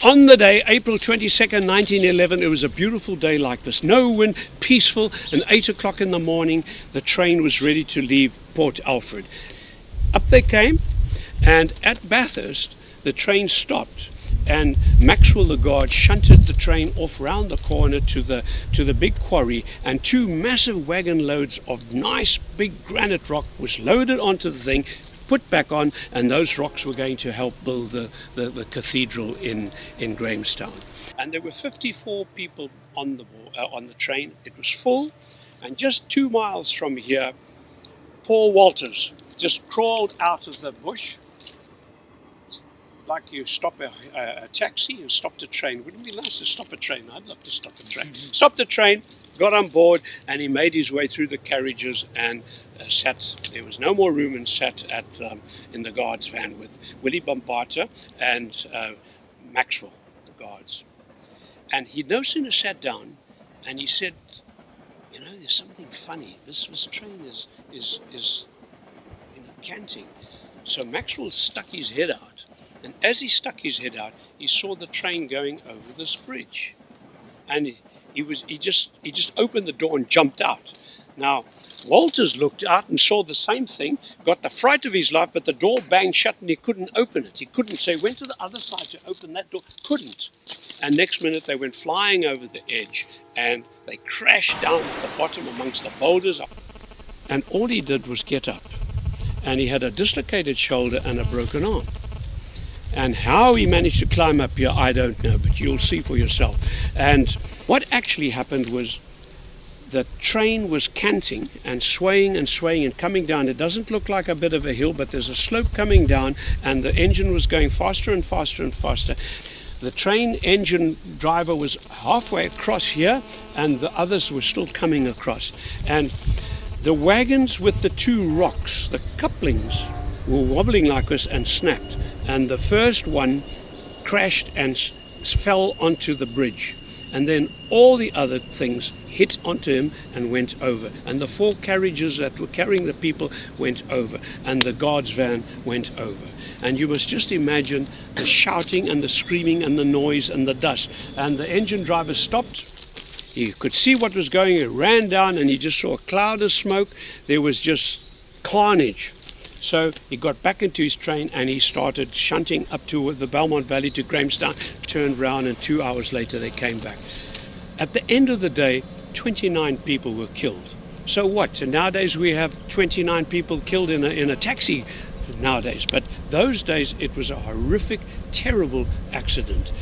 On the day, April 22nd, 1911, it was a beautiful day like this. No wind, peaceful, and 8 o'clock in the morning, the train was ready to leave Port Alfred. Up they came, and at Bathurst, the train stopped, and Maxwell, the guard, shunted the train off round the corner to the big quarry, and 2 massive wagon loads of nice big granite rock was loaded onto the thing, put back on, and those rocks were going to help build the cathedral in Grahamstown. And there were 54 people on the train. It was full, and just 2 miles from here, Paul Walters just crawled out of the bush. Like you stop a taxi, you stopped a train. Wouldn't it be nice to stop a train? I'd love to stop a train. Stopped the train, got on board, and he made his way through the carriages and sat. There was no more room, and sat in the guards' van with Willie Bombata and Maxwell, the guards. And he no sooner sat down, and he said, "You know, there's something funny. This train is canting." So Maxwell stuck his head out. And as he stuck his head out, he saw the train going over this bridge. And he just opened the door and jumped out. Now, Walters looked out and saw the same thing, got the fright of his life, but the door banged shut and he couldn't open it. He couldn't. So he went to the other side to open that door. Couldn't. And next minute they went flying over the edge and they crashed down at the bottom amongst the boulders. And all he did was get up. And he had a dislocated shoulder and a broken arm. And how he managed to climb up here, I don't know, but you'll see for yourself. And what actually happened was the train was canting and swaying and coming down. It doesn't look like a bit of a hill, but there's a slope coming down, and the engine was going faster and faster and faster. The train engine driver was halfway across here, and the others were still coming across. And the wagons with the 2 rocks, the couplings, were wobbling like this and snapped. And the first one crashed and fell onto the bridge. And then all the other things hit onto him and went over. And the 4 carriages that were carrying the people went over. And the guard's van went over. And you must just imagine the shouting and the screaming and the noise and the dust. And the engine driver stopped. He could see what was going. He ran down and he just saw a cloud of smoke. There was just carnage. So he got back into his train and he started shunting up to the Belmont Valley to Grahamstown, turned round, and 2 hours later they came back. At the end of the day, 29 people were killed. So what? So nowadays we have 29 people killed in a taxi nowadays. But those days it was a horrific, terrible accident.